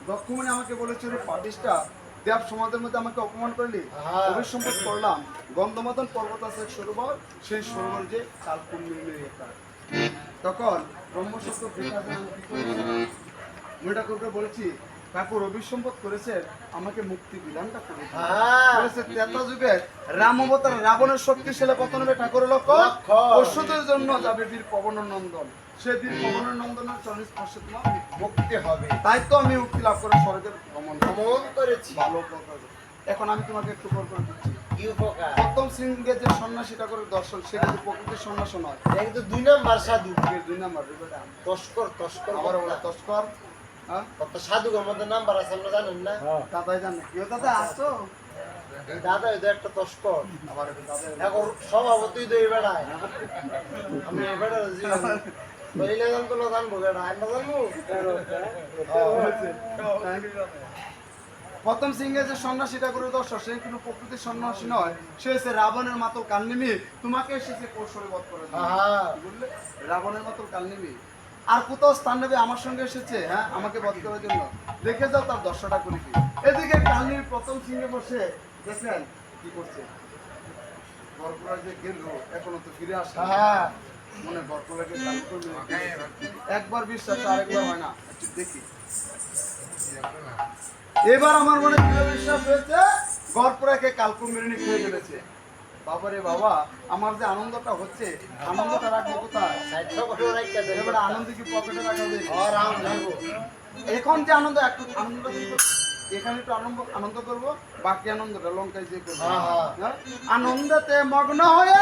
দক্ষমণি আমাকে বলেছিল পাটিসটা দেব সমাজের মধ্যে আমাকে অপমান করলি, অভিসম্পদ করলাম। গন্ধমাদন পর্বত আছে এক সরোবর, সেই সরোবর যে কালকুণ্ডলির একটা। তখন ব্রহ্মসত্য মেয়েটা করবে বলেছি ঠাকুর অভিসম্পদ করেছেন, আমাকে মুক্তি বিধানটা করেছে। ত্রেতা যুগের রাম অবতার রাবণের শক্তিশালী পতন হবে ঠাকুরের লক্ষ্য, পশুদের জন্য যাবে বীর পবন নন্দন। সে বীর পবন নন্দনের চরণ স্পর্শে তোমার মুক্তি হবে। তাই তো আমি মুক্তি লাভ করে স্বর্গের ভ্রমণ করেছি। ভালো কথা। এখন আমি তোমাকে একটু উপকার দিচ্ছি। প্রথম সিংহে যে সন্ন্যাসী ঠাকুরের দর্শন, সে কিন্তু প্রকৃতির সন্ন্যাস নয়, কিন্তু 2 নাম্বার সাধু। 2 নাম্বার তস্কর, তস্কর আবার বলে তস্কর। হ্যাঁ, কত সাধুর মধ্যে নাম্বার আছে আমরা জানেন না? দাদাই জানে। কেউ দাদা আসো, দাদা এটা একটা তস্কর। আবার দাদা এখন সভাপতি দই বেড়ায়। আমি বেড়া জীবন বইলে জানতো না, জানবো বেড়া আমরা জানবো। প্রথম সিংহে যে সন্ন্যাসী ঠাকুরের দর্শন, সে কিন্তু প্রকৃতির সন্ন্যাসী নয়, সে এসে রাবণের মাতল কালনিমি তোমাকে এসেছে কৌশলে বধ করে বুঝলে, রাবণের মাতল কালনিমি। আর কোথাও স্থান নেবে আমার সঙ্গে এসেছে, হ্যাঁ আমাকে বধ করার জন্য। দেখে যাও তার দর্শনটা করি কি। এদিকে কালনির প্রথম সিংহে বসে দেখেন কি করছে, বরপুরা যে গেল এখনো তো ফিরে আসে। মনে বরপুরাকে একবার বিশ্বাস, আরেকবার হয় না। দেখি এবার আমার মনে বিশ্বাস হয়েছে, গড়পুরাকে কালকুমিরিনী খেয়ে ফেলেছে। বাবারে বাবা, আমার যে আনন্দটা হচ্ছে, আনন্দটা রাখবো কোথায়? এবার আনন্দ কি পকেটে রাখা যায়? এখন যে আনন্দ, একটু আনন্দ এখানে একটু আনন্দ করবো, বাকি আনন্দটা লঙ্কায় যে করবো। আনন্দতে মগ্ন হয়ে